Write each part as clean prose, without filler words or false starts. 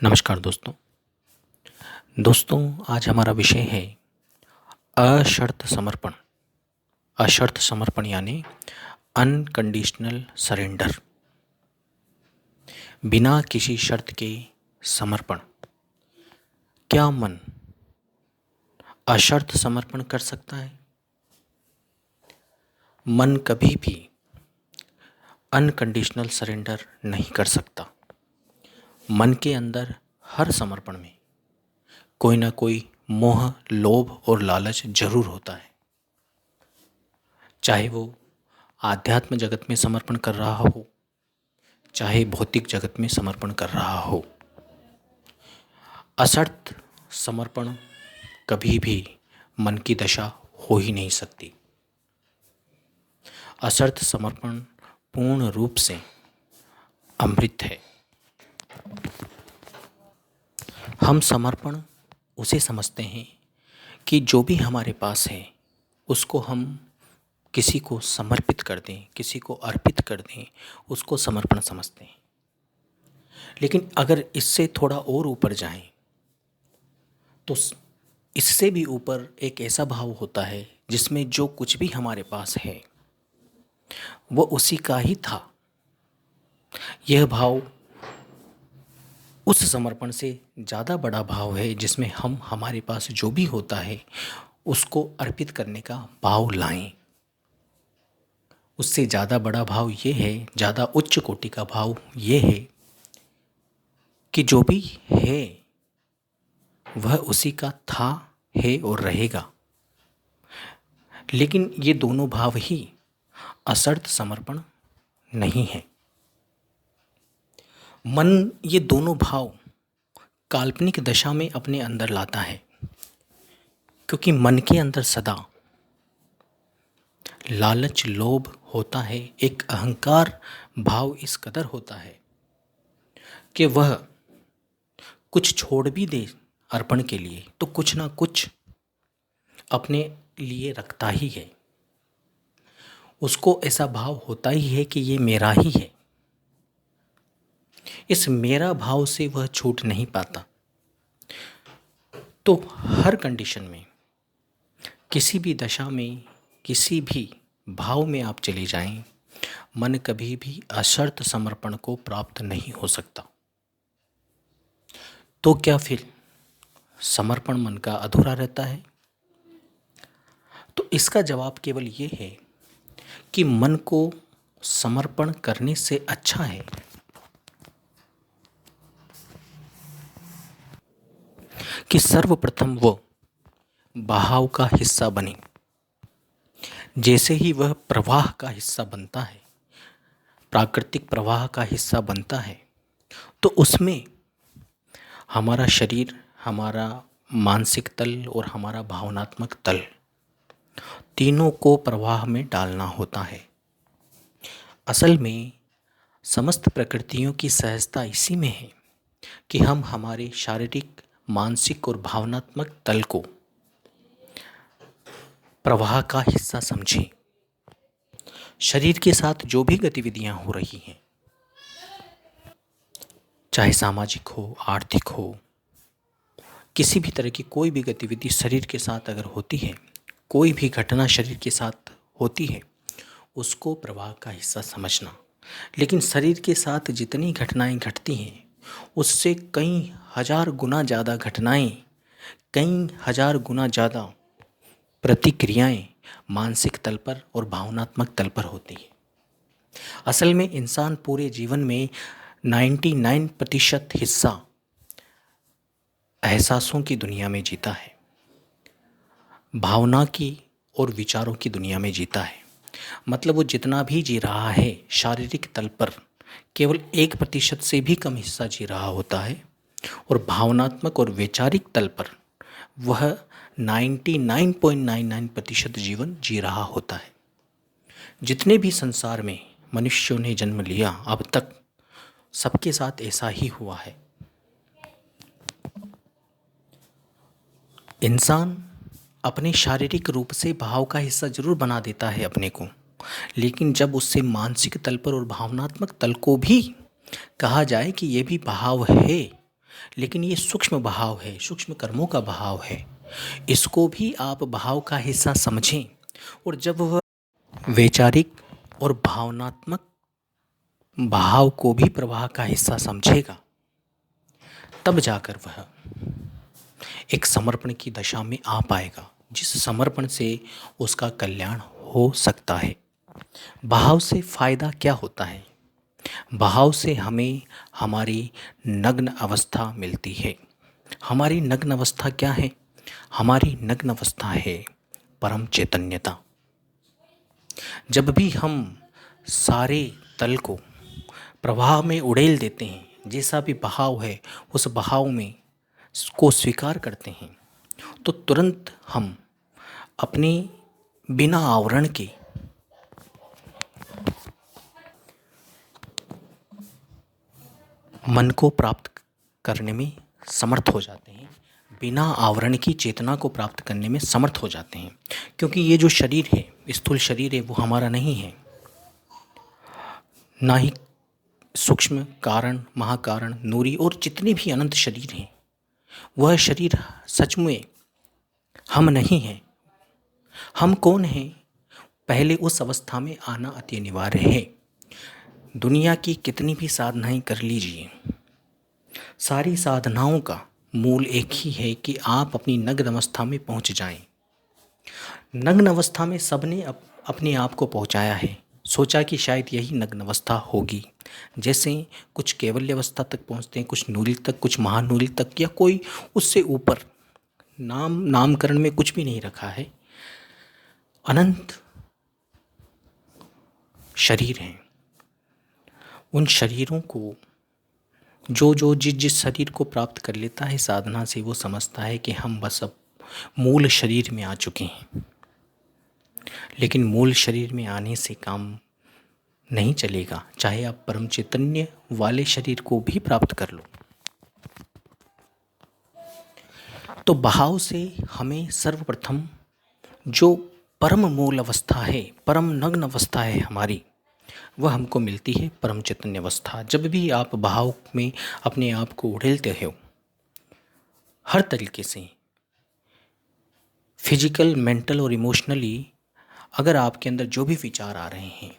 नमस्कार दोस्तों। आज हमारा विषय है अशर्त समर्पण। अशर्त समर्पण यानी अनकंडीशनल सरेंडर, बिना किसी शर्त के समर्पण। क्या मन अशर्त समर्पण कर सकता है? मन कभी भी अनकंडीशनल सरेंडर नहीं कर सकता। मन के अंदर हर समर्पण में कोई ना कोई मोह, लोभ और लालच जरूर होता है। चाहे वो आध्यात्म जगत में समर्पण कर रहा हो, चाहे भौतिक जगत में समर्पण कर रहा हो, असर्त समर्पण कभी भी मन की दशा हो ही नहीं सकती। असर्त समर्पण पूर्ण रूप से अमृत है। हम समर्पण उसे समझते हैं कि जो भी हमारे पास है उसको हम किसी को समर्पित कर दें, किसी को अर्पित कर दें, उसको समर्पण समझते हैं। लेकिन अगर इससे थोड़ा और ऊपर जाएं तो इससे भी ऊपर एक ऐसा भाव होता है जिसमें जो कुछ भी हमारे पास है वो उसी का ही था। यह भाव उस समर्पण से ज़्यादा बड़ा भाव है जिसमें हम हमारे पास जो भी होता है उसको अर्पित करने का भाव लाएं। उससे ज़्यादा बड़ा भाव ये है, ज़्यादा उच्च कोटि का भाव ये है कि जो भी है वह उसी का था, है और रहेगा। लेकिन ये दोनों भाव ही असर्त समर्पण नहीं है। मन ये दोनों भाव काल्पनिक दशा में अपने अंदर लाता है, क्योंकि मन के अंदर सदा लालच, लोभ होता है। एक अहंकार भाव इस कदर होता है कि वह कुछ छोड़ भी दे अर्पण के लिए तो कुछ ना कुछ अपने लिए रखता ही है। उसको ऐसा भाव होता ही है कि ये मेरा ही है। इस मेरा भाव से वह छूट नहीं पाता। तो हर कंडीशन में, किसी भी दशा में, किसी भी भाव में आप चले जाएं, मन कभी भी अशर्त समर्पण को प्राप्त नहीं हो सकता। तो क्या फिर समर्पण मन का अधूरा रहता है? तो इसका जवाब केवल ये है कि मन को समर्पण करने से अच्छा है कि सर्वप्रथम वो बहाव का हिस्सा बने। जैसे ही वह प्रवाह का हिस्सा बनता है, प्राकृतिक प्रवाह का हिस्सा बनता है, तो उसमें हमारा शरीर, हमारा मानसिक तल और हमारा भावनात्मक तल, तीनों को प्रवाह में डालना होता है। असल में समस्त प्रकृतियों की सहजता इसी में है कि हम हमारे शारीरिक, मानसिक और भावनात्मक तल को प्रवाह का हिस्सा समझें। शरीर के साथ जो भी गतिविधियां हो रही हैं, चाहे सामाजिक हो, आर्थिक हो, किसी भी तरह की कोई भी गतिविधि शरीर के साथ अगर होती है, कोई भी घटना शरीर के साथ होती है, उसको प्रवाह का हिस्सा समझना। लेकिन शरीर के साथ जितनी घटनाएं घटती हैं उससे कई हजार गुना ज़्यादा घटनाएं, कई हजार गुना ज़्यादा प्रतिक्रियाएं मानसिक तल पर और भावनात्मक तल पर होती हैं। असल में इंसान पूरे जीवन में 99% हिस्सा एहसासों की दुनिया में जीता है, भावना की और विचारों की दुनिया में जीता है। मतलब वो जितना भी जी रहा है शारीरिक तल पर केवल 1% से भी कम हिस्सा जी रहा होता है, और भावनात्मक और वैचारिक तल पर वह 99.99% जीवन जी रहा होता है। जितने भी संसार में मनुष्यों ने जन्म लिया अब तक, सबके साथ ऐसा ही हुआ है। इंसान अपने शारीरिक रूप से भाव का हिस्सा जरूर बना देता है अपने को, लेकिन जब उससे मानसिक तल पर और भावनात्मक तल को भी कहा जाए कि ये भी भाव है, लेकिन ये सूक्ष्म बहाव है, सूक्ष्म कर्मों का बहाव है। इसको भी आप बहाव का हिस्सा समझें, और जब वह वैचारिक और भावनात्मक बहाव को भी प्रवाह का हिस्सा समझेगा, तब जाकर वह एक समर्पण की दशा में आ पाएगा, जिस समर्पण से उसका कल्याण हो सकता है। बहाव से फायदा क्या होता है? बहाव से हमें हमारी नग्न अवस्था मिलती है। हमारी नग्न अवस्था क्या है? हमारी नग्न अवस्था है परम चैतन्यता। जब भी हम सारे तल को प्रवाह में उड़ेल देते हैं, जैसा भी बहाव है उस बहाव में को स्वीकार करते हैं, तो तुरंत हम अपने बिना आवरण के मन को प्राप्त करने में समर्थ हो जाते हैं, बिना आवरण की चेतना को प्राप्त करने में समर्थ हो जाते हैं। क्योंकि ये जो शरीर है, स्थूल शरीर है, वो हमारा नहीं है, ना ही सूक्ष्म कारण, महाकारण, नूरी और जितने भी अनंत शरीर हैं, वह शरीर सच में हम नहीं हैं। हम कौन हैं? पहले उस अवस्था में आना अति अनिवार्य है। दुनिया की कितनी भी साधनाएं कर लीजिए, सारी साधनाओं का मूल एक ही है कि आप अपनी नग्न अवस्था में पहुंच जाएं। नग्न अवस्था में सबने अपने आप को पहुंचाया है, सोचा कि शायद यही नग्न अवस्था होगी। जैसे कुछ कैवल्य अवस्था तक पहुंचते हैं, कुछ नूरी तक, कुछ महानूरी तक, या कोई उससे ऊपर। नामकरण में कुछ भी नहीं रखा है। अनंत शरीर हैं। उन शरीरों को जो जिस शरीर को प्राप्त कर लेता है साधना से, वो समझता है कि हम बस अब मूल शरीर में आ चुके हैं। लेकिन मूल शरीर में आने से काम नहीं चलेगा, चाहे आप परम चैतन्य वाले शरीर को भी प्राप्त कर लो। तो बहाव से हमें सर्वप्रथम जो परम मूल अवस्था है, परम नग्न अवस्था है हमारी, वह हमको मिलती है परम चैतन्य अवस्था। जब भी आप बहाव में अपने आप को उड़ेलते हो, हर तरीके से फिजिकल, मेंटल और इमोशनली, अगर आपके अंदर जो भी विचार आ रहे हैं,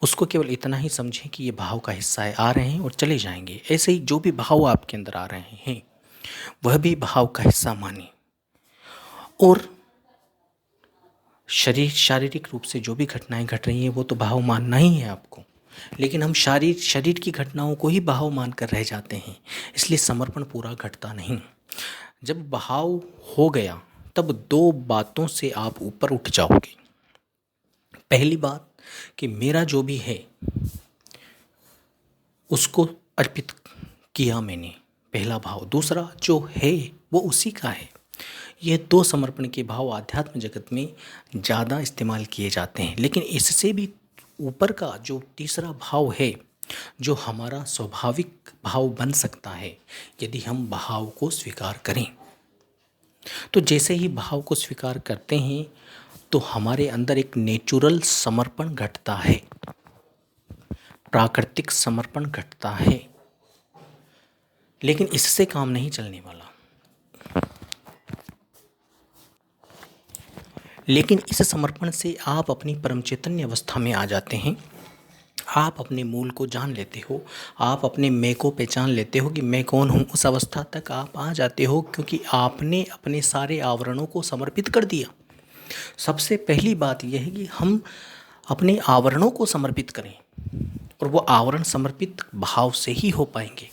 उसको केवल इतना ही समझें कि ये भाव का हिस्सा है, आ रहे हैं और चले जाएंगे। ऐसे ही जो भी भाव आपके अंदर आ रहे हैं, वह भी भाव का हिस्सा माने। और शारीरिक रूप से जो भी घटनाएं घट रही हैं, वो तो भाव मानना ही है आपको। लेकिन हम शरीर की घटनाओं को ही भाव मानकर रह जाते हैं, इसलिए समर्पण पूरा घटता नहीं। जब भाव हो गया, तब दो बातों से आप ऊपर उठ जाओगे। पहली बात कि मेरा जो भी है उसको अर्पित किया मैंने, पहला भाव। दूसरा, जो है वो उसी का है। ये दो समर्पण के भाव आध्यात्म जगत में ज़्यादा इस्तेमाल किए जाते हैं। लेकिन इससे भी ऊपर का जो तीसरा भाव है, जो हमारा स्वाभाविक भाव बन सकता है यदि हम भाव को स्वीकार करें। तो जैसे ही भाव को स्वीकार करते हैं, तो हमारे अंदर एक नेचुरल समर्पण घटता है, प्राकृतिक समर्पण घटता है। लेकिन इससे काम नहीं चलने वाला। लेकिन इस समर्पण से आप अपनी परम चैतन्य अवस्था में आ जाते हैं। आप अपने मूल को जान लेते हो, आप अपने मैं को पहचान लेते हो कि मैं कौन हूँ। उस अवस्था तक आप आ जाते हो क्योंकि आपने अपने सारे आवरणों को समर्पित कर दिया। सबसे पहली बात यह है कि हम अपने आवरणों को समर्पित करें, और वो आवरण समर्पित भाव से ही हो पाएंगे,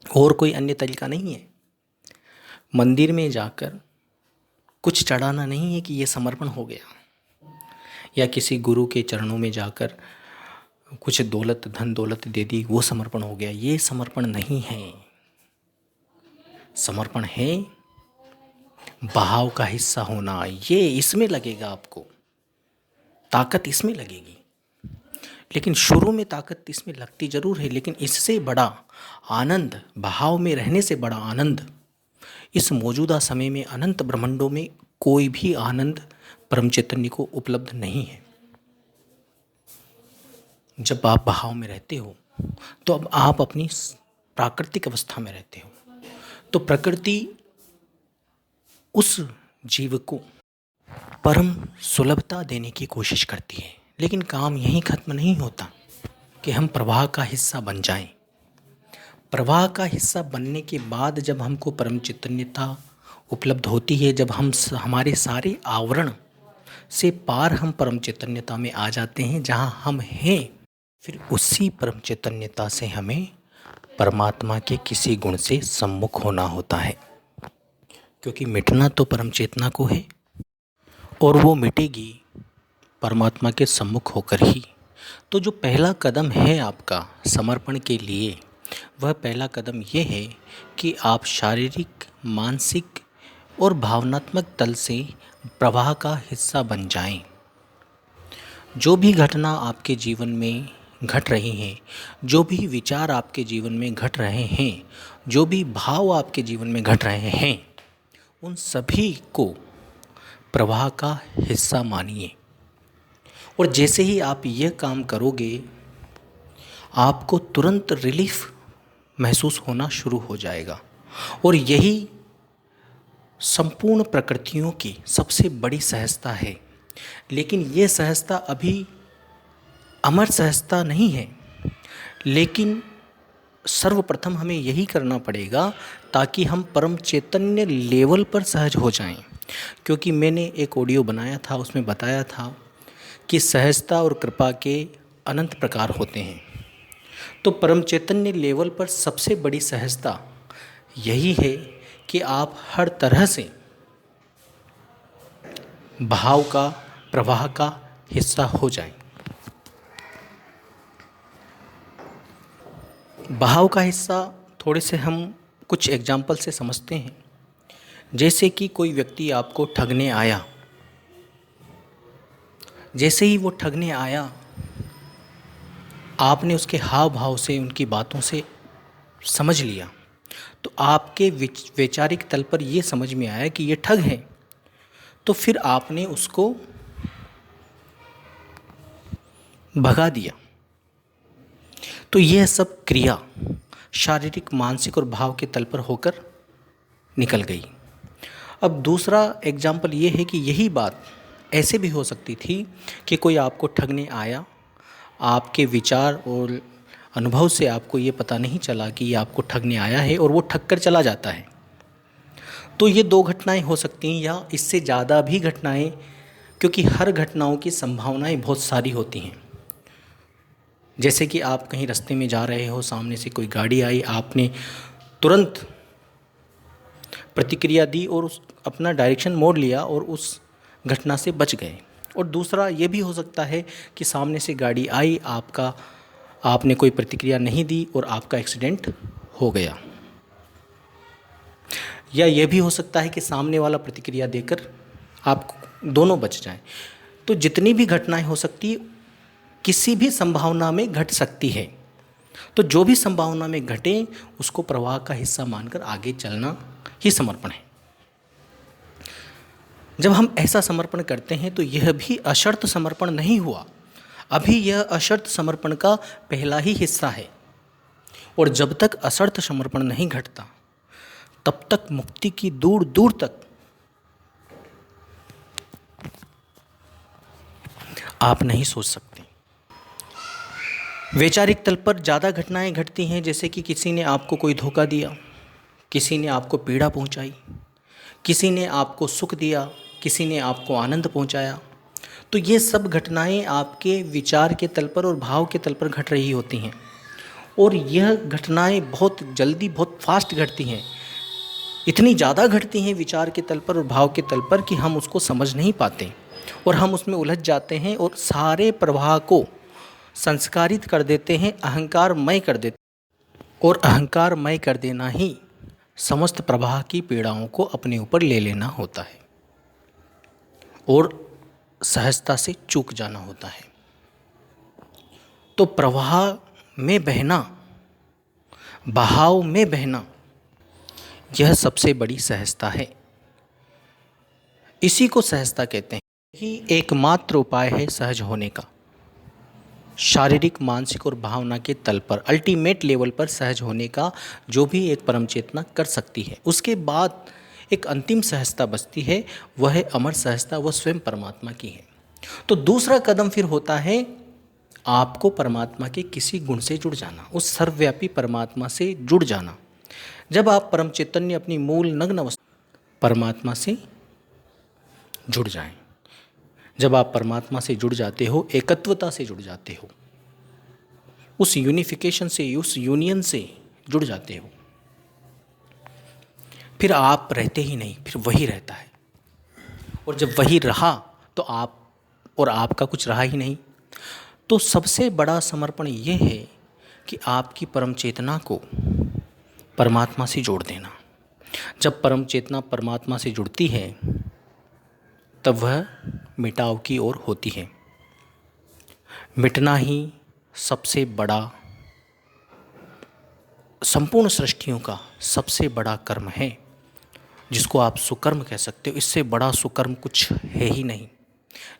और कोई अन्य तरीका नहीं है। मंदिर में जाकर कुछ चढ़ाना नहीं है कि ये समर्पण हो गया, या किसी गुरु के चरणों में जाकर कुछ दौलत, धन दौलत दे दी, वो समर्पण हो गया। ये समर्पण नहीं है। समर्पण है बहाव का हिस्सा होना। ये इसमें लगेगा, आपको ताकत इसमें लगेगी। लेकिन शुरू में ताकत इसमें लगती जरूर है, लेकिन इससे बड़ा आनंद, बहाव में रहने से बड़ा आनंद इस मौजूदा समय में अनंत ब्रह्मांडों में कोई भी आनंद परम चैतन्य को उपलब्ध नहीं है। जब आप बहाव में रहते हो, तो अब आप अपनी प्राकृतिक अवस्था में रहते हो तो प्रकृति उस जीव को परम सुलभता देने की कोशिश करती है। लेकिन काम यहीं खत्म नहीं होता कि हम प्रवाह का हिस्सा बन जाएं। प्रवाह का हिस्सा बनने के बाद जब हमको परम चैतन्यता उपलब्ध होती है, जब हम हमारे सारे आवरण से पार हम परम चैतन्यता में आ जाते हैं जहाँ हम हैं, फिर उसी परम चैतन्यता से हमें परमात्मा के किसी गुण से सम्मुख होना होता है, क्योंकि मिटना तो परम चेतना को है और वो मिटेगी परमात्मा के सम्मुख होकर ही। तो जो पहला कदम है आपका समर्पण के लिए, वह पहला कदम ये है कि आप शारीरिक, मानसिक और भावनात्मक तल से प्रवाह का हिस्सा बन जाएं। जो भी घटना आपके जीवन में घट रही हैं, जो भी विचार आपके जीवन में घट रहे हैं, जो भी भाव आपके जीवन में घट रहे हैं, उन सभी को प्रवाह का हिस्सा मानिए। और जैसे ही आप यह काम करोगे, आपको तुरंत रिलीफ महसूस होना शुरू हो जाएगा। और यही संपूर्ण प्रकृतियों की सबसे बड़ी सहजता है। लेकिन ये सहजता अभी अमर सहजता नहीं है, लेकिन सर्वप्रथम हमें यही करना पड़ेगा ताकि हम परम चैतन्य लेवल पर सहज हो जाएं। क्योंकि मैंने एक ऑडियो बनाया था, उसमें बताया था कि सहजता और कृपा के अनंत प्रकार होते हैं। तो परम चैतन्य लेवल पर सबसे बड़ी सहजता यही है कि आप हर तरह से भाव का, प्रवाह का हिस्सा हो जाएं। भाव का हिस्सा थोड़े से हम कुछ एग्जाम्पल से समझते हैं। जैसे कि कोई व्यक्ति आपको ठगने आया, जैसे ही वो ठगने आया, आपने उसके हाव भाव से, उनकी बातों से समझ लिया, तो आपके वैचारिक तल पर ये समझ में आया कि ये ठग है। तो फिर आपने उसको भगा दिया। तो यह सब क्रिया शारीरिक, मानसिक और भाव के तल पर होकर निकल गई। अब दूसरा एग्जाम्पल ये है कि यही बात ऐसे भी हो सकती थी कि कोई आपको ठगने आया, आपके विचार और अनुभव से आपको ये पता नहीं चला कि ये आपको ठगने आया है और वो ठग कर चला जाता है। तो ये दो घटनाएं हो सकती हैं या इससे ज़्यादा भी घटनाएं, क्योंकि हर घटनाओं की संभावनाएं बहुत सारी होती हैं। जैसे कि आप कहीं रास्ते में जा रहे हो, सामने से कोई गाड़ी आई, आपने तुरंत प्रतिक्रिया दी और अपना डायरेक्शन मोड़ लिया और उस घटना से बच गए। और दूसरा ये भी हो सकता है कि सामने से गाड़ी आई, आपने कोई प्रतिक्रिया नहीं दी और आपका एक्सीडेंट हो गया। या ये भी हो सकता है कि सामने वाला प्रतिक्रिया देकर आप दोनों बच जाएं। तो जितनी भी घटनाएं हो सकती, किसी भी संभावना में घट सकती है। तो जो भी संभावना में घटे, उसको प्रवाह का हिस्सा मानकर आगे चलना ही समर्पण है। जब हम ऐसा समर्पण करते हैं तो यह भी अशर्त समर्पण नहीं हुआ, अभी यह अशर्त समर्पण का पहला ही हिस्सा है। और जब तक अशर्त समर्पण नहीं घटता, तब तक मुक्ति की दूर दूर तक आप नहीं सोच सकते। वैचारिक तल पर ज़्यादा घटनाएं घटती हैं, जैसे कि किसी ने आपको कोई धोखा दिया, किसी ने आपको पीड़ा पहुंचाई, किसी ने आपको सुख दिया, किसी ने आपको आनंद पहुंचाया। तो ये सब घटनाएं आपके विचार के तल पर और भाव के तल पर घट रही होती हैं। और यह घटनाएं बहुत जल्दी, बहुत फास्ट घटती हैं। इतनी ज़्यादा घटती हैं विचार के तल पर और भाव के तल पर कि हम उसको समझ नहीं पाते और हम उसमें उलझ जाते हैं और सारे प्रवाह को संस्कारित कर देते हैं, अहंकारमय कर देते हैं। और अहंकारमय कर देना ही समस्त प्रवाह की पीड़ाओं को अपने ऊपर ले लेना होता है और सहजता से चूक जाना होता है। तो प्रवाह में बहना, बहाव में बहना, यह सबसे बड़ी सहजता है। इसी को सहजता कहते हैं। ही एकमात्र उपाय है सहज होने का। शारीरिक, मानसिक और भावना के तल पर अल्टीमेट लेवल पर सहज होने का जो भी एक परम चेतना कर सकती है। उसके बाद एक अंतिम सहजता बचती है, वह है अमर सहजता, वह स्वयं परमात्मा की है। तो दूसरा कदम फिर होता है आपको परमात्मा के किसी गुण से जुड़ जाना, उस सर्वव्यापी परमात्मा से जुड़ जाना। जब आप परम चैतन्य अपनी मूल नग्न अवस्था परमात्मा से जुड़ जाएं, जब आप परमात्मा से जुड़ जाते हो, एकत्वता से जुड़ जाते हो, उस यूनिफिकेशन से, उस यूनियन से जुड़ जाते हो, फिर आप रहते ही नहीं, फिर वही रहता है। और जब वही रहा तो आप और आपका कुछ रहा ही नहीं। तो सबसे बड़ा समर्पण ये है कि आपकी परम चेतना को परमात्मा से जोड़ देना। जब परम चेतना परमात्मा से जुड़ती है तब वह मिटाव की ओर होती है। मिटना ही सबसे बड़ा, संपूर्ण सृष्टियों का सबसे बड़ा कर्म है, जिसको आप सुकर्म कह सकते हो। इससे बड़ा सुकर्म कुछ है ही नहीं।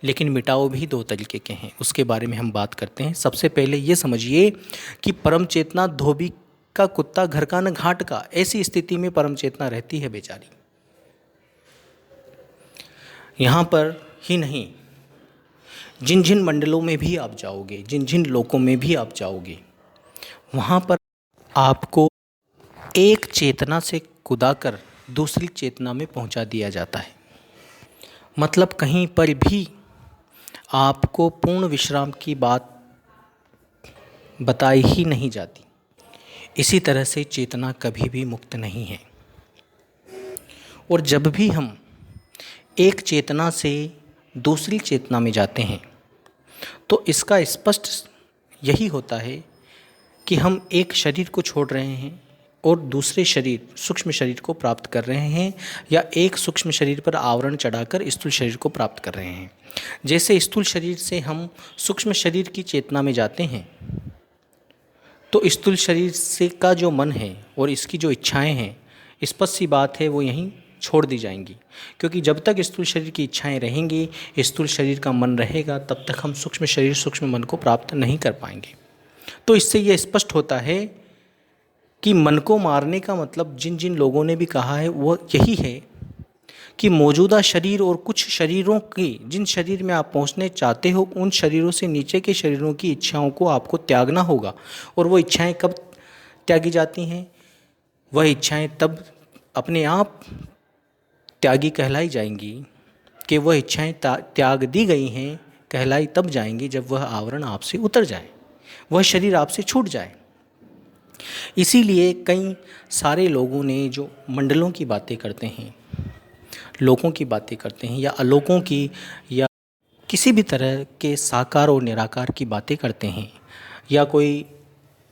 लेकिन मिटाव भी दो तरीके के हैं, उसके बारे में हम बात करते हैं। सबसे पहले ये समझिए कि परम चेतना धोबी का कुत्ता घर का न घाट का, ऐसी स्थिति में परम चेतना रहती है बेचारी। यहाँ पर ही नहीं, जिन जिन मंडलों में भी आप जाओगे, जिन जिन लोकों में भी आप जाओगे, वहाँ पर आपको एक चेतना से कुदाकर दूसरी चेतना में पहुँचा दिया जाता है। मतलब कहीं पर भी आपको पूर्ण विश्राम की बात बताई ही नहीं जाती। इसी तरह से चेतना कभी भी मुक्त नहीं है। और जब भी हम एक चेतना से दूसरी चेतना में जाते हैं तो इसका स्पष्ट यही होता है कि हम एक शरीर को छोड़ रहे हैं और दूसरे शरीर, सूक्ष्म शरीर को प्राप्त कर रहे हैं, या एक सूक्ष्म शरीर पर आवरण चढ़ाकर स्थूल शरीर को प्राप्त कर रहे हैं। जैसे स्थूल शरीर से हम सूक्ष्म शरीर की चेतना में जाते हैं तो स्थूल शरीर से का जो मन है और इसकी जो इच्छाएं हैं, स्पष्ट सी बात है, वो यहीं छोड़ दी जाएंगी। क्योंकि जब तक स्थूल शरीर की इच्छाएं रहेंगी, स्थूल शरीर का मन रहेगा, तब तक हम सूक्ष्म शरीर, सूक्ष्म मन को प्राप्त नहीं कर पाएंगे। तो इससे ये स्पष्ट होता है कि मन को मारने का मतलब जिन जिन लोगों ने भी कहा है वो यही है कि मौजूदा शरीर और कुछ शरीरों की, जिन शरीर में आप पहुंचने चाहते हो, उन शरीरों से नीचे के शरीरों की इच्छाओं को आपको त्यागना होगा। और वो इच्छाएं कब त्यागी जाती हैं? वह इच्छाएं तब अपने आप त्यागी कहलाई जाएंगी कि वह इच्छाएं त्याग दी गई हैं, कहलाई तब जाएंगी जब वह आवरण आपसे उतर जाए, वह शरीर आपसे छूट जाए। इसीलिए कई सारे लोगों ने जो मंडलों की बातें करते हैं, लोकों की बातें करते हैं, या अलोकों की, या किसी भी तरह के साकार और निराकार की बातें करते हैं, या कोई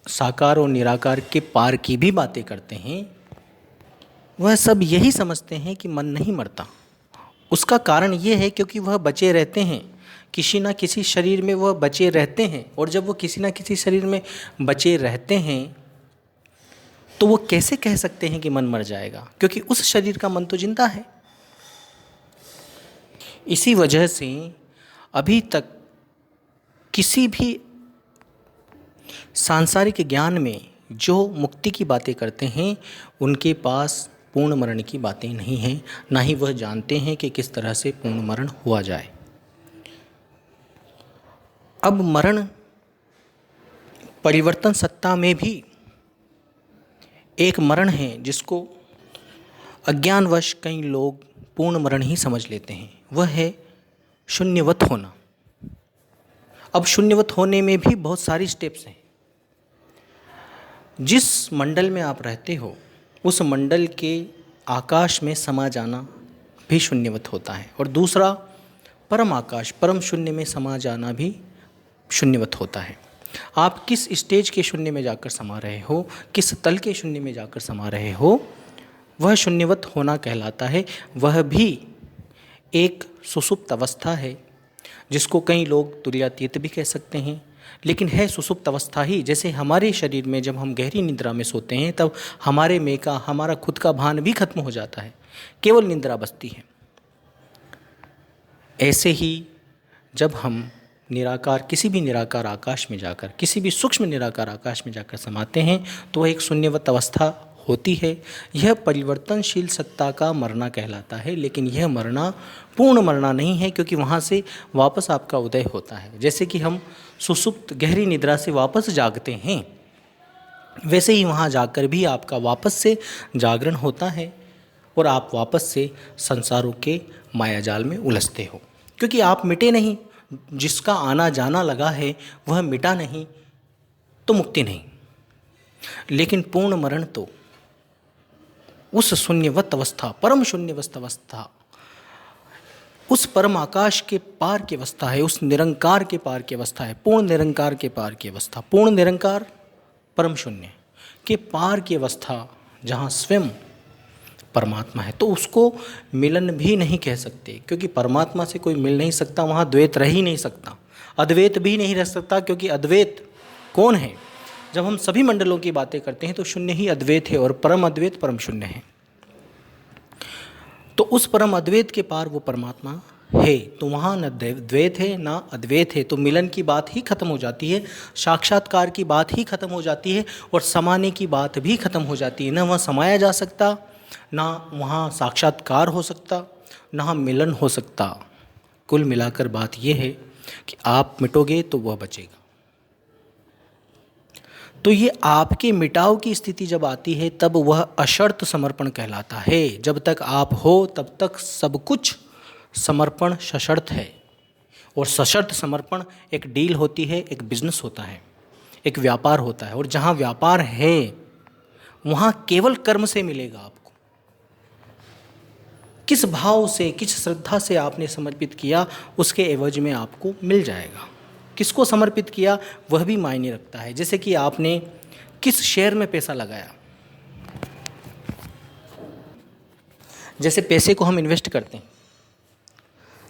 साकार और निराकार के पार की भी बातें करते हैं, वह सब यही समझते हैं कि मन नहीं मरता। उसका कारण ये है क्योंकि वह बचे रहते हैं, किसी ना किसी शरीर में वह बचे रहते हैं। और जब वो किसी ना किसी शरीर में बचे रहते हैं तो वो कैसे कह सकते हैं कि मन मर जाएगा? क्योंकि उस शरीर का मन तो जिंदा है। इसी वजह से अभी तक किसी भी सांसारिक ज्ञान में जो मुक्ति की बातें करते हैं, उनके पास पूर्ण मरण की बातें नहीं हैं, ना ही वह जानते हैं कि किस तरह से पूर्ण मरण हुआ जाए। अब मरण परिवर्तन सत्ता में भी एक मरण है जिसको अज्ञानवश कई लोग पूर्ण मरण ही समझ लेते हैं। वह है शून्यवत होना। अब शून्यवत होने में भी बहुत सारी स्टेप्स हैं। जिस मंडल में आप रहते हो उस मंडल के आकाश में समा जाना भी शून्यवत होता है। और दूसरा परम आकाश, परम शून्य में समा जाना भी शून्यवत होता है। आप किस स्टेज के शून्य में जाकर समा रहे हो, किस तल के शून्य में जाकर समा रहे हो, वह शून्यवत होना कहलाता है। वह भी एक सुषुप्त अवस्था है जिसको कई लोग तुर्यातीत भी कह सकते हैं, लेकिन है सुषुप्त अवस्था ही। जैसे हमारे शरीर में जब हम गहरी निद्रा में सोते हैं तब हमारे मैं का, हमारा खुद का भान भी खत्म हो जाता है, केवल निद्रा बचती है। ऐसे ही जब हम निराकार, किसी भी निराकार आकाश में जाकर, किसी भी सूक्ष्म निराकार आकाश में जाकर समाते हैं तो वह एक शून्यवत अवस्था होती है। यह परिवर्तनशील सत्ता का मरना कहलाता है, लेकिन यह मरना पूर्ण मरना नहीं है, क्योंकि वहाँ से वापस आपका उदय होता है। जैसे कि हम सुषुप्त गहरी निद्रा से वापस जागते हैं, वैसे ही वहाँ जाकर भी आपका वापस से जागरण होता है और आप वापस से संसारों के मायाजाल में उलझते हो, क्योंकि आप मिटे नहीं। जिसका आना जाना लगा है वह मिटा नहीं तो मुक्ति नहीं। लेकिन पूर्ण मरण तो उस शून्यवत अवस्था, परम शून्यवत अवस्था, उस परम आकाश के पार की अवस्था है, उस निरंकार के पार की अवस्था है, पूर्ण निरंकार के पार की अवस्था, पूर्ण निरंकार परम शून्य के पार की अवस्था, जहाँ स्वयं परमात्मा है। तो उसको मिलन भी नहीं कह सकते, क्योंकि परमात्मा से कोई मिल नहीं सकता, वहाँ द्वैत रह ही नहीं सकता, अद्वैत भी नहीं रह सकता, क्योंकि अद्वैत कौन है? जब हम सभी मंडलों की बातें करते हैं तो शून्य ही अद्वैत है, और परम अद्वैत परम शून्य है। तो उस परम अद्वैत के पार वो परमात्मा है, तो वहाँ न द्वैत है ना अद्वैत है, तो मिलन की बात ही खत्म हो जाती है, साक्षात्कार की बात ही खत्म हो जाती है, और समाने की बात भी खत्म हो जाती है। न वहाँ समाया जा सकता, ना वहाँ साक्षात्कार हो सकता, ना मिलन हो सकता। कुल मिलाकर बात यह है कि आप मिटोगे तो वह बचेगा। तो ये आपके मिटाव की स्थिति जब आती है तब वह अशर्त समर्पण कहलाता है। जब तक आप हो तब तक सब कुछ समर्पण सशर्त है, और सशर्त समर्पण एक डील होती है, एक बिजनेस होता है, एक व्यापार होता है। और जहाँ व्यापार है वहाँ केवल कर्म से मिलेगा आपको। किस भाव से, किस श्रद्धा से आपने समर्पित किया, उसके एवज में आपको मिल जाएगा। किसको समर्पित किया वह भी मायने रखता है। जैसे कि आपने किस शेयर में पैसा लगाया, जैसे पैसे को हम इन्वेस्ट करते हैं,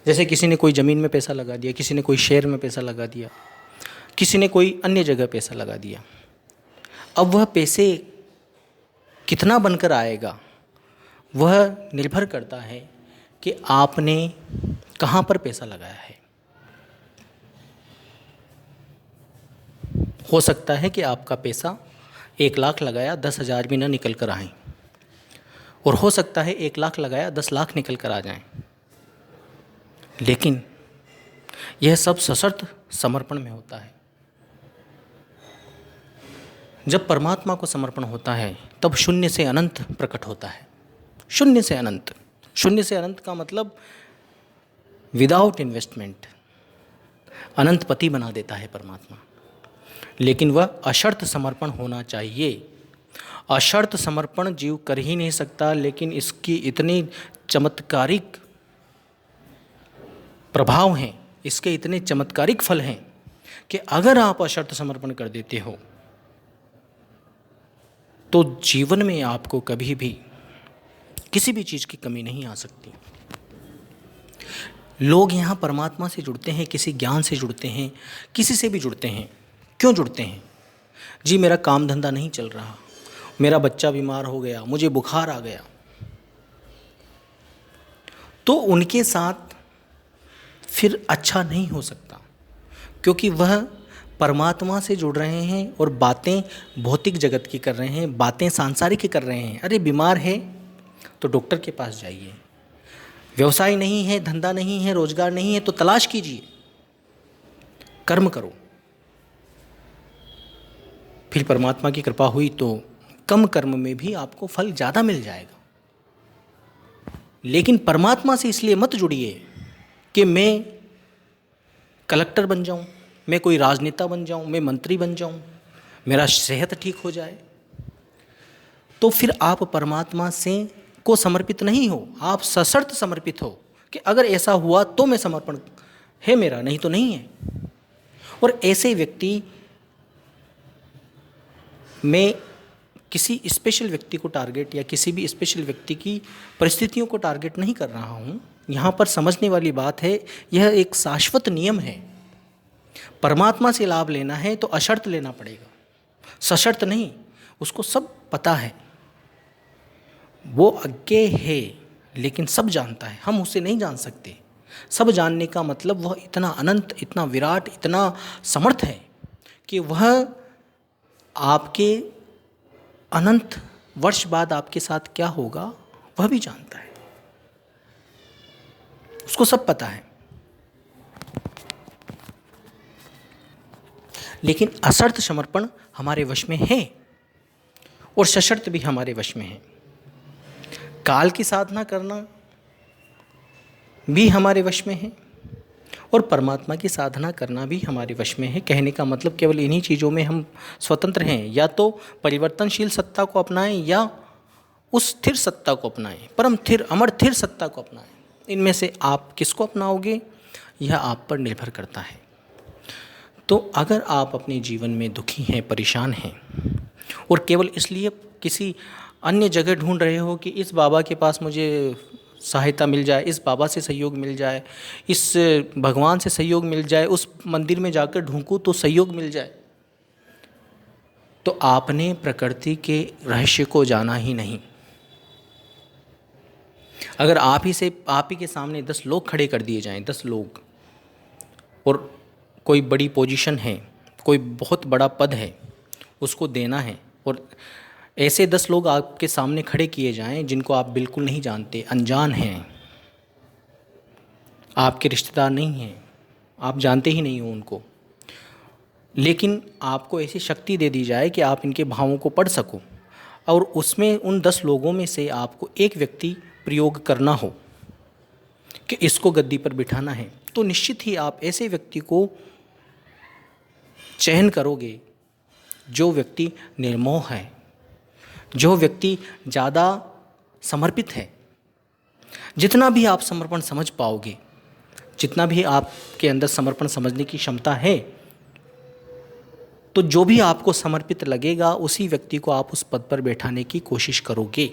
जैसे किसी ने कोई ज़मीन में पैसा लगा दिया, किसी ने कोई शेयर में पैसा लगा दिया, किसी ने कोई अन्य जगह पैसा लगा दिया। अब वह पैसे कितना बनकर आएगा वह निर्भर करता है कि आपने कहाँ पर पैसा लगाया है। हो सकता है कि आपका पैसा 1 लाख लगाया 10,000 भी ना निकल कर आए, और हो सकता है 1 लाख लगाया 10 लाख निकल कर आ जाएं। लेकिन यह सब सशर्त समर्पण में होता है। जब परमात्मा को समर्पण होता है तब शून्य से अनंत प्रकट होता है। शून्य से अनंत, शून्य से अनंत का मतलब विदाउट इन्वेस्टमेंट अनंत पति बना देता है परमात्मा। लेकिन वह अशर्त समर्पण होना चाहिए। अशर्त समर्पण जीव कर ही नहीं सकता, लेकिन इसकी इतनी चमत्कारिक प्रभाव हैं, इसके इतने चमत्कारिक फल हैं कि अगर आप अशर्त समर्पण कर देते हो तो जीवन में आपको कभी भी किसी भी चीज़ की कमी नहीं आ सकती। लोग यहाँ परमात्मा से जुड़ते हैं, किसी ज्ञान से जुड़ते हैं, किसी से भी जुड़ते हैं। क्यों जुड़ते हैं? जी मेरा काम धंधा नहीं चल रहा, मेरा बच्चा बीमार हो गया, मुझे बुखार आ गया, तो उनके साथ फिर अच्छा नहीं हो सकता, क्योंकि वह परमात्मा से जुड़ रहे हैं और बातें भौतिक जगत की कर रहे हैं, बातें सांसारिक कर रहे हैं। अरे बीमार है तो डॉक्टर के पास जाइए, व्यवसाय नहीं है, धंधा नहीं है, रोजगार नहीं है तो तलाश कीजिए, कर्म करो। फिर परमात्मा की कृपा हुई तो कम कर्म में भी आपको फल ज़्यादा मिल जाएगा। लेकिन परमात्मा से इसलिए मत जुड़िए कि मैं कलेक्टर बन जाऊं, मैं कोई राजनेता बन जाऊं, मैं मंत्री बन जाऊं, मेरा सेहत ठीक हो जाए। तो फिर आप परमात्मा से को समर्पित नहीं हो, आप सशर्त समर्पित हो कि अगर ऐसा हुआ तो मैं समर्पण है मेरा, नहीं तो नहीं है। और ऐसे व्यक्ति, मैं किसी स्पेशल व्यक्ति को टारगेट या किसी भी स्पेशल व्यक्ति की परिस्थितियों को टारगेट नहीं कर रहा हूँ। यहाँ पर समझने वाली बात है, यह एक शाश्वत नियम है। परमात्मा से लाभ लेना है तो अशर्त लेना पड़ेगा, सशर्त नहीं। उसको सब पता है, वो अज्ञेय है लेकिन सब जानता है, हम उसे नहीं जान सकते। सब जानने का मतलब वह इतना अनंत, इतना विराट, इतना समर्थ है कि वह आपके अनंत वर्ष बाद आपके साथ क्या होगा वह भी जानता है। उसको सब पता है। लेकिन असर्त समर्पण हमारे वश में है और सशर्त भी हमारे वश में है। काल की साधना करना भी हमारे वश में है और परमात्मा की साधना करना भी हमारे वश में है। कहने का मतलब केवल इन्हीं चीज़ों में हम स्वतंत्र हैं, या तो परिवर्तनशील सत्ता को अपनाएं या उस स्थिर सत्ता को अपनाएं, परम स्थिर अमर स्थिर सत्ता को अपनाएं। इनमें से आप किसको अपनाओगे यह आप पर निर्भर करता है। तो अगर आप अपने जीवन में दुखी हैं, परेशान हैं और केवल इसलिए किसी अन्य जगह ढूंढ रहे हो कि इस बाबा के पास मुझे सहायता मिल जाए, इस बाबा से सहयोग मिल जाए, इस भगवान से सहयोग मिल जाए, उस मंदिर में जाकर ढूंढूं तो सहयोग मिल जाए, तो आपने प्रकृति के रहस्य को जाना ही नहीं। अगर आप ही के सामने 10 लोग खड़े कर दिए जाएं, 10 लोग, और कोई बड़ी पोजीशन है, कोई बहुत बड़ा पद है, उसको देना है, और ऐसे 10 लोग आपके सामने खड़े किए जाएं जिनको आप बिल्कुल नहीं जानते, अनजान हैं, आपके रिश्तेदार नहीं हैं, आप जानते ही नहीं हो उनको, लेकिन आपको ऐसी शक्ति दे दी जाए कि आप इनके भावों को पढ़ सको, और उसमें उन 10 लोगों में से आपको एक व्यक्ति प्रयोग करना हो कि इसको गद्दी पर बिठाना है, तो निश्चित ही आप ऐसे व्यक्ति को चयन करोगे जो व्यक्ति निर्मोह है, जो व्यक्ति ज़्यादा समर्पित है। जितना भी आप समर्पण समझ पाओगे, जितना भी आपके अंदर समर्पण समझने की क्षमता है, तो जो भी आपको समर्पित लगेगा उसी व्यक्ति को आप उस पद पर बैठाने की कोशिश करोगे।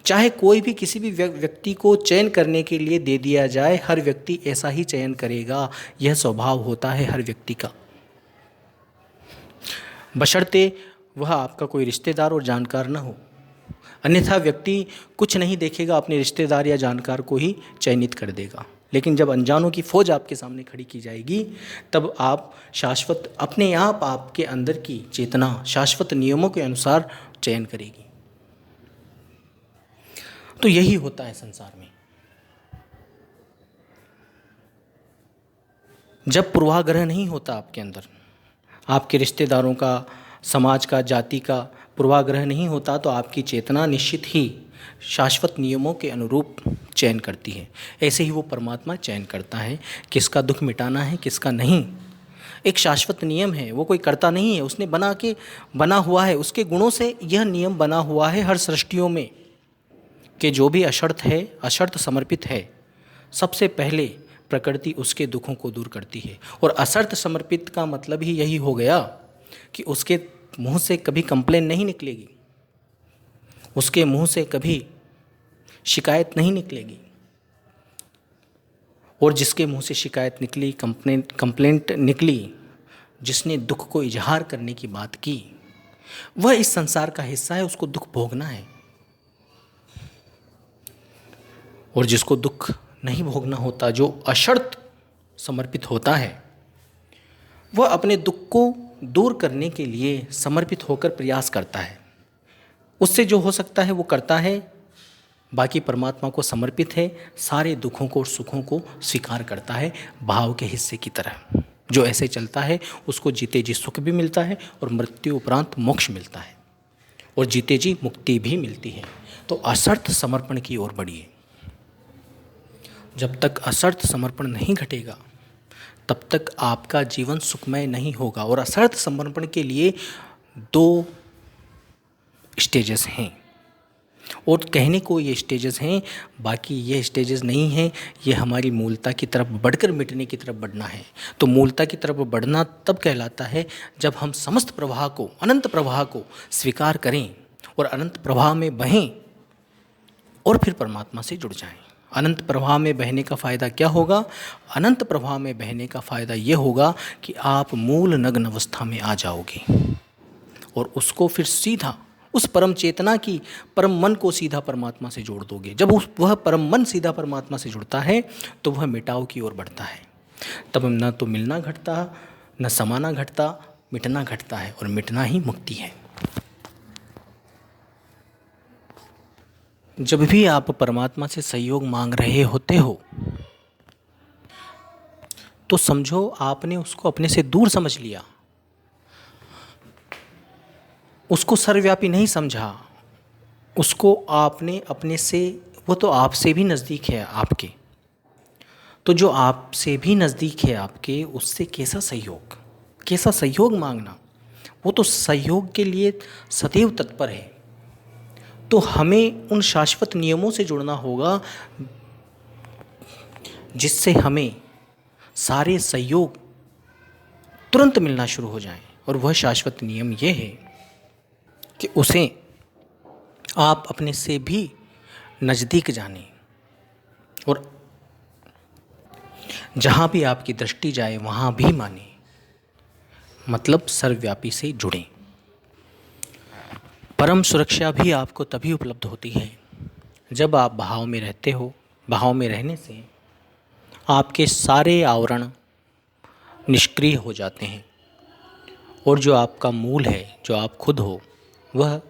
चाहे कोई भी किसी भी व्यक्ति को चयन करने के लिए दे दिया जाए, हर व्यक्ति ऐसा ही चयन करेगा। यह स्वभाव होता है हर व्यक्ति का, बशर्ते वह आपका कोई रिश्तेदार और जानकार न हो। अन्यथा व्यक्ति कुछ नहीं देखेगा, अपने रिश्तेदार या जानकार को ही चयनित कर देगा। लेकिन जब अनजानों की फौज आपके सामने खड़ी की जाएगी, तब आप शाश्वत, अपने आप आपके अंदर की चेतना शाश्वत नियमों के अनुसार चयन करेगी। तो यही होता है संसार में। जब पूर्वाग्रह नहीं होता आपके अंदर, आपके रिश्तेदारों का, समाज का, जाति का पूर्वाग्रह नहीं होता, तो आपकी चेतना निश्चित ही शाश्वत नियमों के अनुरूप चयन करती है। ऐसे ही वो परमात्मा चयन करता है किसका दुख मिटाना है, किसका नहीं। एक शाश्वत नियम है, वो कोई करता नहीं है, उसने बना हुआ है, उसके गुणों से यह नियम बना हुआ है हर सृष्टियों में कि जो भी अशर्त है, अशर्त समर्पित है, सबसे पहले प्रकृति उसके दुखों को दूर करती है। और असर्त समर्पित का मतलब ही यही हो गया कि उसके मुंह से कभी कंप्लेन नहीं निकलेगी, उसके मुंह से कभी शिकायत नहीं निकलेगी। और जिसके मुंह से शिकायत निकली, कंप्लेंट निकली, जिसने दुख को इजहार करने की बात की, वह इस संसार का हिस्सा है, उसको दुख भोगना है। और जिसको दुख नहीं भोगना होता, जो अशर्त समर्पित होता है, वह अपने दुख को दूर करने के लिए समर्पित होकर प्रयास करता है। उससे जो हो सकता है वो करता है, बाकी परमात्मा को समर्पित है, सारे दुखों को और सुखों को स्वीकार करता है भाव के हिस्से की तरह। जो ऐसे चलता है उसको जीते जी सुख भी मिलता है और मृत्यु उपरांत मोक्ष मिलता है, और जीते जी मुक्ति भी मिलती है। तो असर्त समर्पण की ओर बढ़िए। जब तक असर्त समर्पण नहीं घटेगा तब तक आपका जीवन सुखमय नहीं होगा। और असर्त समर्पण के लिए 2 स्टेजेस हैं, और कहने को ये स्टेजेस हैं, बाकी ये स्टेजेस नहीं हैं। ये हमारी मूलता की तरफ बढ़कर मिटने की तरफ बढ़ना है। तो मूलता की तरफ बढ़ना तब कहलाता है जब हम समस्त प्रवाह को, अनंत प्रवाह को स्वीकार करें और अनंत प्रवाह में बहें और फिर परमात्मा से जुड़ जाएं। अनंत प्रवाह में बहने का फ़ायदा क्या होगा? अनंत प्रवाह में बहने का फ़ायदा ये होगा कि आप मूल नग्न अवस्था में आ जाओगे और उसको फिर सीधा उस परम चेतना की परम मन को सीधा परमात्मा से जोड़ दोगे। जब वह परम मन सीधा परमात्मा से जुड़ता है तो वह मिटाव की ओर बढ़ता है। तब न तो मिलना घटता, न समाना घटता, मिटना घटता है, और मिटना ही मुक्ति है। जब भी आप परमात्मा से सहयोग मांग रहे होते हो तो समझो आपने उसको अपने से दूर समझ लिया, उसको सर्वव्यापी नहीं समझा, उसको आपने अपने से, वो तो आपसे भी नज़दीक है आपके, तो जो आपसे भी नज़दीक है आपके, उससे कैसा सहयोग मांगना। वो तो सहयोग के लिए सदैव तत्पर है। तो हमें उन शाश्वत नियमों से जुड़ना होगा जिससे हमें सारे सहयोग तुरंत मिलना शुरू हो जाएं। और वह शाश्वत नियम ये है कि उसे आप अपने से भी नज़दीक जानें, और जहाँ भी आपकी दृष्टि जाए वहाँ भी माने, मतलब सर्वव्यापी से जुड़ें। परम सुरक्षा भी आपको तभी उपलब्ध होती है जब आप भाव में रहते हो। भाव में रहने से आपके सारे आवरण निष्क्रिय हो जाते हैं, और जो आपका मूल है, जो आप खुद हो, वह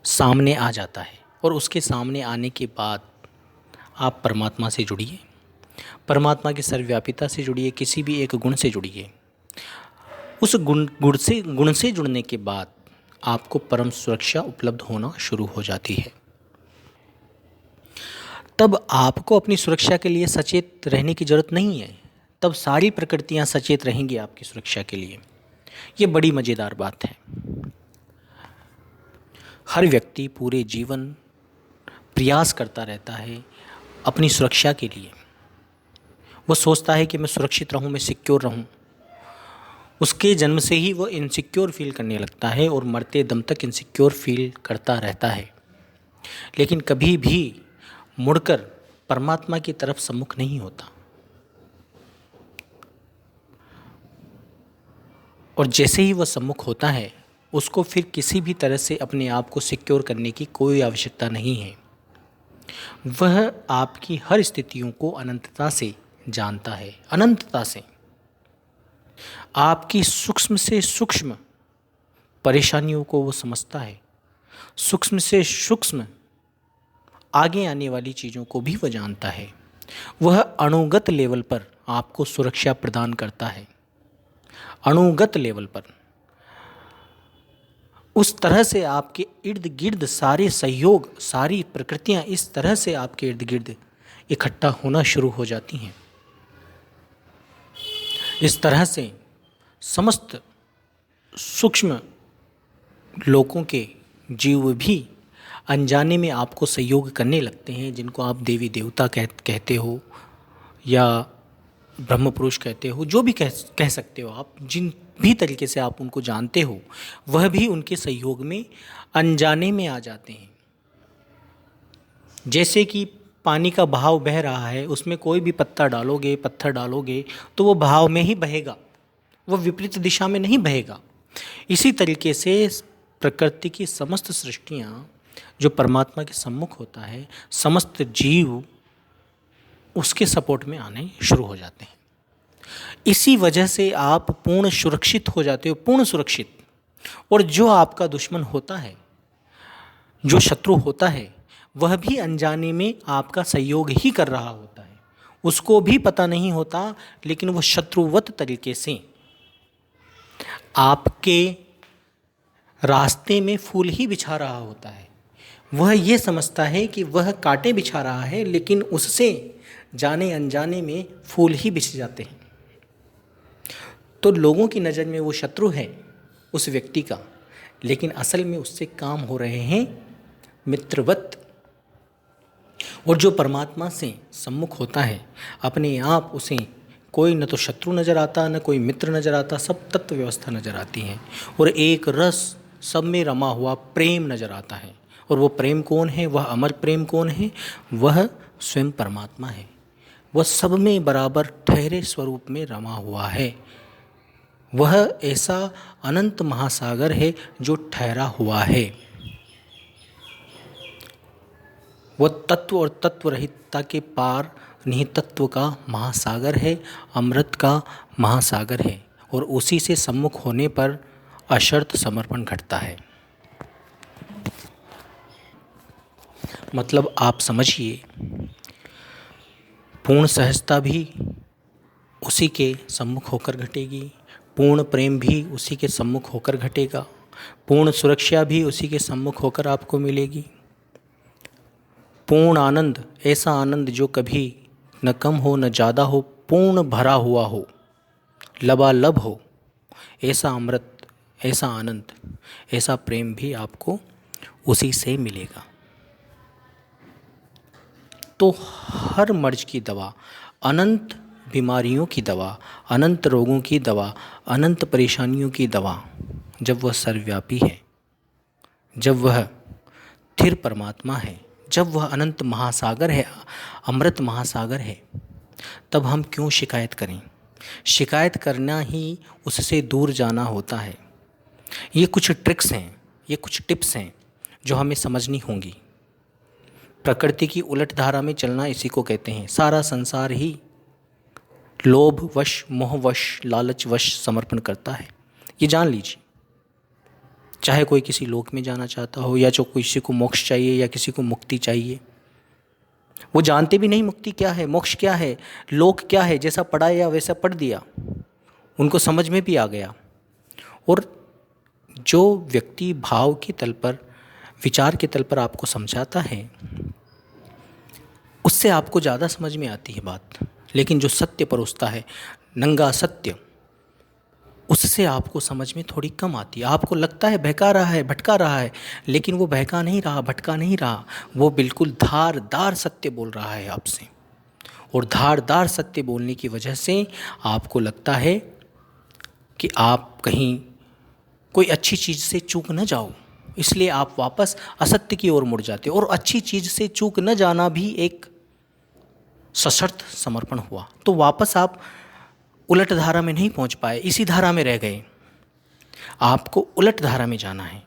सामने आ जाता है। और उसके सामने आने के बाद आप परमात्मा से जुड़िए, परमात्मा की सर्वव्यापिता से जुड़िए, किसी भी एक गुण से जुड़िए। उस गुण से जुड़ने के बाद आपको परम सुरक्षा उपलब्ध होना शुरू हो जाती है। तब आपको अपनी सुरक्षा के लिए सचेत रहने की ज़रूरत नहीं है, तब सारी प्रकृतियाँ सचेत रहेंगी आपकी सुरक्षा के लिए। ये बड़ी मज़ेदार बात है। हर व्यक्ति पूरे जीवन प्रयास करता रहता है अपनी सुरक्षा के लिए। वो सोचता है कि मैं सुरक्षित रहूं, मैं सिक्योर रहूं। उसके जन्म से ही वो इनसिक्योर फील करने लगता है और मरते दम तक इनसिक्योर फील करता रहता है, लेकिन कभी भी मुड़कर परमात्मा की तरफ सम्मुख नहीं होता। और जैसे ही वह सम्मुख होता है, उसको फिर किसी भी तरह से अपने आप को सिक्योर करने की कोई आवश्यकता नहीं है। वह आपकी हर स्थितियों को अनंतता से जानता है, अनंतता से। आपकी सूक्ष्म से सूक्ष्म परेशानियों को वो समझता है, सूक्ष्म से सूक्ष्म आगे आने वाली चीज़ों को भी वह जानता है। वह अणुगत लेवल पर आपको सुरक्षा प्रदान करता है, अणुगत लेवल पर। उस तरह से आपके इर्द गिर्द सारे सहयोग, सारी प्रकृतियाँ इस तरह से आपके इर्द गिर्द इकट्ठा होना शुरू हो जाती हैं। इस तरह से समस्त सूक्ष्म लोकों के जीव भी अनजाने में आपको सहयोग करने लगते हैं, जिनको आप देवी देवता कहते हो या ब्रह्म पुरुष कहते हो, जो भी कह सकते हो आप। जिन भी तरीके से आप उनको जानते हो, वह भी उनके सहयोग में अनजाने में आ जाते हैं। जैसे कि पानी का बहाव बह रहा है, उसमें कोई भी पत्थर डालोगे तो वो बहाव में ही बहेगा, वह विपरीत दिशा में नहीं बहेगा। इसी तरीके से प्रकृति की समस्त सृष्टियाँ जो परमात्मा के सम्मुख होता है, समस्त जीव उसके सपोर्ट में आने शुरू हो जाते हैं। इसी वजह से आप पूर्ण सुरक्षित हो जाते हो, पूर्ण सुरक्षित। और जो आपका दुश्मन होता है, जो शत्रु होता है, वह भी अनजाने में आपका सहयोग ही कर रहा होता है। उसको भी पता नहीं होता, लेकिन वह शत्रुवत तरीके से आपके रास्ते में फूल ही बिछा रहा होता है। वह ये समझता है कि वह कांटे बिछा रहा है, लेकिन उससे जाने अनजाने में फूल ही बिछ जाते हैं। तो लोगों की नज़र में वो शत्रु है उस व्यक्ति का, लेकिन असल में उससे काम हो रहे हैं मित्रवत। और जो परमात्मा से सम्मुख होता है, अपने आप उसे कोई न तो शत्रु नज़र आता, न कोई मित्र नज़र आता, सब तत्व व्यवस्था नज़र आती है। और एक रस सब में रमा हुआ प्रेम नज़र आता है। और वो प्रेम कौन है? वह अमर प्रेम कौन है? वह स्वयं परमात्मा है। वह सब में बराबर ठहरे स्वरूप में रमा हुआ है। वह ऐसा अनंत महासागर है जो ठहरा हुआ है। वह तत्व और तत्व रहितता के पार निहित तत्व का महासागर है, अमृत का महासागर है, और उसी से सम्मुख होने पर अशर्त समर्पण घटता है। मतलब आप समझिए, पूर्ण सहजता भी उसी के सम्मुख होकर घटेगी, पूर्ण प्रेम भी उसी के सम्मुख होकर घटेगा, पूर्ण सुरक्षा भी उसी के सम्मुख होकर आपको मिलेगी। पूर्ण आनंद, ऐसा आनंद जो कभी न कम हो न ज़्यादा हो, पूर्ण भरा हुआ हो, लबालब हो, ऐसा अमृत, ऐसा आनंद, ऐसा प्रेम भी आपको उसी से मिलेगा। तो हर मर्ज की दवा, अनंत बीमारियों की दवा, अनंत रोगों की दवा, अनंत परेशानियों की दवा, जब वह सर्वव्यापी है, जब वह स्थिर परमात्मा है, जब वह अनंत महासागर है, अमृत महासागर है, तब हम क्यों शिकायत करें? शिकायत करना ही उससे दूर जाना होता है। ये कुछ ट्रिक्स हैं, ये कुछ टिप्स हैं जो हमें समझनी होंगी। प्रकृति की उलट धारा में चलना इसी को कहते हैं। सारा संसार ही लोभवश, मोहवश, लालचवश समर्पण करता है, ये जान लीजिए। चाहे कोई किसी लोक में जाना चाहता हो, या जो किसी को मोक्ष चाहिए, या किसी को मुक्ति चाहिए, वो जानते भी नहीं मुक्ति क्या है, मोक्ष क्या है, लोक क्या है। जैसा पढ़ाया वैसा पढ़ दिया, उनको समझ में भी आ गया। और जो व्यक्ति भाव के तल पर, विचार के तल पर आपको समझाता है, उससे आपको ज़्यादा समझ में आती है बात। लेकिन जो सत्य परोसता है, नंगा सत्य, उससे आपको समझ में थोड़ी कम आती है। आपको लगता है बहका रहा है, भटका रहा है, लेकिन वो बहका नहीं रहा, भटका नहीं रहा, वो बिल्कुल धारदार सत्य बोल रहा है आपसे। और धारदार सत्य बोलने की वजह से आपको लगता है कि आप कहीं कोई अच्छी चीज़ से चूक न जाओ, इसलिए आप वापस असत्य की ओर मुड़ जाते हो। और अच्छी चीज़ से चूक न जाना भी एक सशर्त समर्पण हुआ। तो वापस आप उलट धारा में नहीं पहुंच पाए, इसी धारा में रह गए। आपको उलट धारा में जाना है,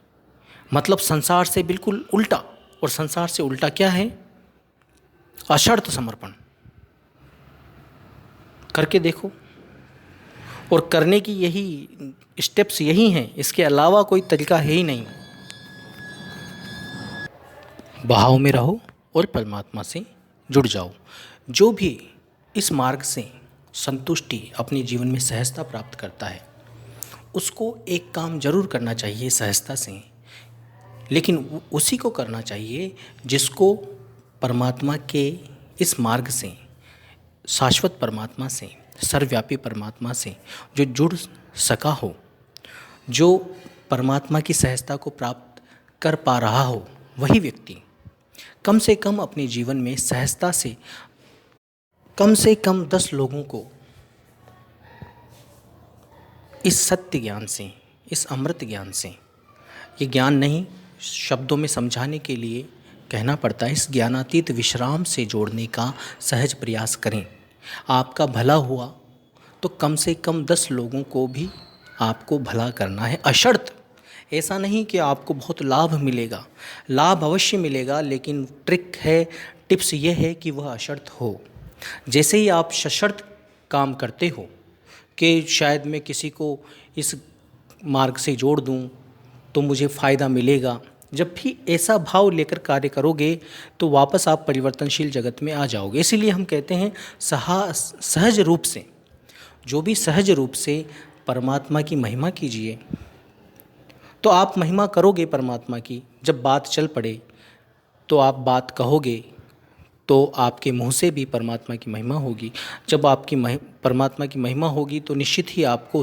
मतलब संसार से बिल्कुल उल्टा। और संसार से उल्टा क्या है? अशर्त समर्पण। करके देखो, और करने की यही स्टेप्स यही हैं, इसके अलावा कोई तरीका है ही नहीं। भाव में रहो और परमात्मा से जुड़ जाओ। जो भी इस मार्ग से संतुष्टि, अपने जीवन में सहजता प्राप्त करता है, उसको एक काम जरूर करना चाहिए सहजता से, लेकिन उसी को करना चाहिए जिसको परमात्मा के इस मार्ग से, शाश्वत परमात्मा से, सर्वव्यापी परमात्मा से जो जुड़ सका हो, जो परमात्मा की सहजता को प्राप्त कर पा रहा हो, वही व्यक्ति कम से कम अपने जीवन में सहजता से कम से कम 10 लोगों को इस सत्य ज्ञान से, इस अमृत ज्ञान से, ये ज्ञान नहीं शब्दों में समझाने के लिए कहना पड़ता है, इस ज्ञानातीत विश्राम से जोड़ने का सहज प्रयास करें। आपका भला हुआ तो कम से कम 10 लोगों को भी आपको भला करना है, अशर्त। ऐसा नहीं कि आपको बहुत लाभ मिलेगा, लाभ अवश्य मिलेगा, लेकिन ट्रिक है, टिप्स ये है कि वह अशर्त हो। जैसे ही आप सशर्त काम करते हो कि शायद मैं किसी को इस मार्ग से जोड़ दूं तो मुझे फ़ायदा मिलेगा, जब भी ऐसा भाव लेकर कार्य करोगे तो वापस आप परिवर्तनशील जगत में आ जाओगे। इसीलिए हम कहते हैं सहज रूप से, जो भी सहज रूप से परमात्मा की महिमा कीजिए, तो आप महिमा करोगे परमात्मा की। जब बात चल पड़े तो आप बात कहोगे तो आपके मुंह से भी परमात्मा की महिमा होगी। जब आपकी परमात्मा की महिमा होगी तो निश्चित ही आपको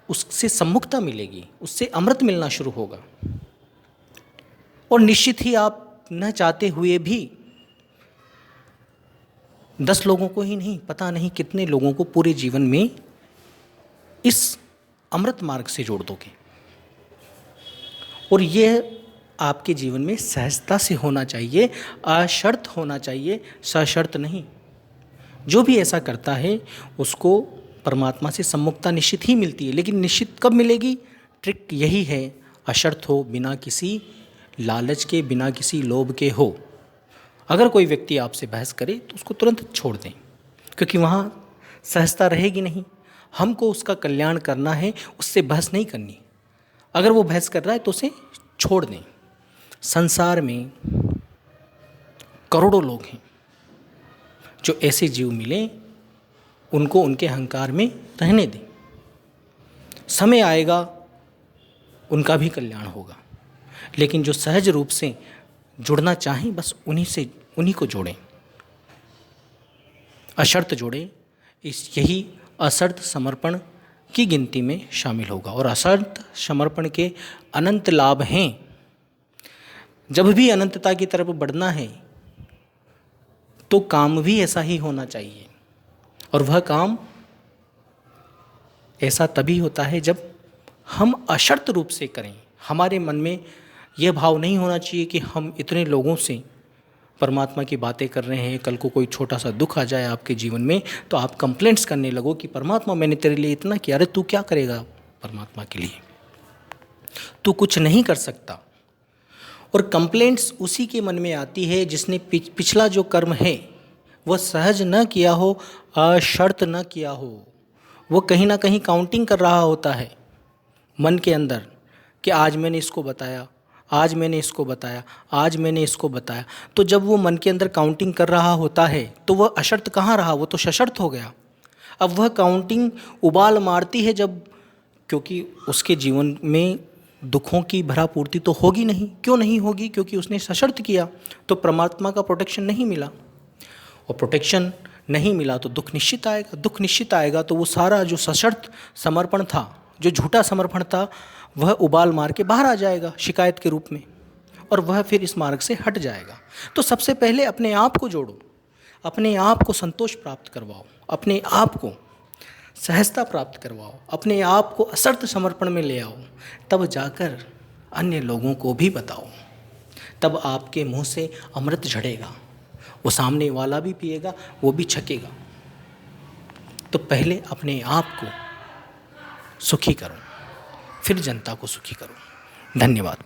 उससे सम्मुखता मिलेगी, उससे अमृत मिलना शुरू होगा। और निश्चित ही आप न चाहते हुए भी 10 लोगों को ही नहीं, पता नहीं कितने लोगों को पूरे जीवन में इस अमृत मार्ग से जोड़ दोगे। और यह आपके जीवन में सहजता से होना चाहिए, अशर्त होना चाहिए, सशर्त नहीं। जो भी ऐसा करता है उसको परमात्मा से सम्मुखता निश्चित ही मिलती है, लेकिन निश्चित कब मिलेगी? ट्रिक यही है, अशर्त हो, बिना किसी लालच के, बिना किसी लोभ के हो। अगर कोई व्यक्ति आपसे बहस करे तो उसको तुरंत छोड़ दें, क्योंकि वहाँ सहजता रहेगी नहीं। हमको उसका कल्याण करना है, उससे बहस नहीं करनी। अगर वो बहस कर रहा है तो उसे छोड़ दें। संसार में करोड़ों लोग हैं जो ऐसे जीव मिले, उनको उनके अहंकार में रहने दें। समय आएगा उनका भी कल्याण होगा, लेकिन जो सहज रूप से जुड़ना चाहें बस उन्हीं को जोड़ें, अशर्त जोड़ें। यही असर्त समर्पण की गिनती में शामिल होगा। और असर्त समर्पण के अनंत लाभ हैं। जब भी अनंतता की तरफ बढ़ना है तो काम भी ऐसा ही होना चाहिए, और वह काम ऐसा तभी होता है जब हम अशर्त रूप से करें। हमारे मन में यह भाव नहीं होना चाहिए कि हम इतने लोगों से परमात्मा की बातें कर रहे हैं, कल को कोई छोटा सा दुख आ जाए आपके जीवन में तो आप कंप्लेंट्स करने लगो कि परमात्मा मैंने तेरे लिए इतना किया। अरे तू क्या करेगा परमात्मा के लिए? तू कुछ नहीं कर सकता। और कंप्लेंट्स उसी के मन में आती है जिसने पिछला जो कर्म है वह सहज न किया हो, अशर्त न किया हो। वो कहीं ना कहीं काउंटिंग कर रहा होता है मन के अंदर कि आज मैंने इसको बताया, आज मैंने इसको बताया, आज मैंने इसको बताया। तो जब वो मन के अंदर काउंटिंग कर रहा होता है तो वह अशर्त कहाँ रहा, वो तो सशर्त हो गया। अब वह काउंटिंग उबाल मारती है जब, क्योंकि उसके जीवन में दुखों की भरापूर्ति तो होगी नहीं। क्यों नहीं होगी? क्योंकि उसने सशर्त किया, तो परमात्मा का प्रोटेक्शन नहीं मिला। और प्रोटेक्शन नहीं मिला तो दुख निश्चित आएगा। दुख निश्चित आएगा तो वो सारा जो सशर्त समर्पण था, जो झूठा समर्पण था, वह उबाल मार के बाहर आ जाएगा शिकायत के रूप में, और वह फिर इस मार्ग से हट जाएगा। तो सबसे पहले अपने आप को जोड़ो, अपने आप को संतोष प्राप्त करवाओ, अपने आप को सहजता प्राप्त करवाओ, अपने आप को असर्त समर्पण में ले आओ। तब जाकर अन्य लोगों को भी बताओ। तब आपके मुंह से अमृत झड़ेगा, वो सामने वाला भी पिएगा, वो भी छकेगा। तो पहले अपने आप को सुखी करो, फिर जनता को सुखी करो। धन्यवाद।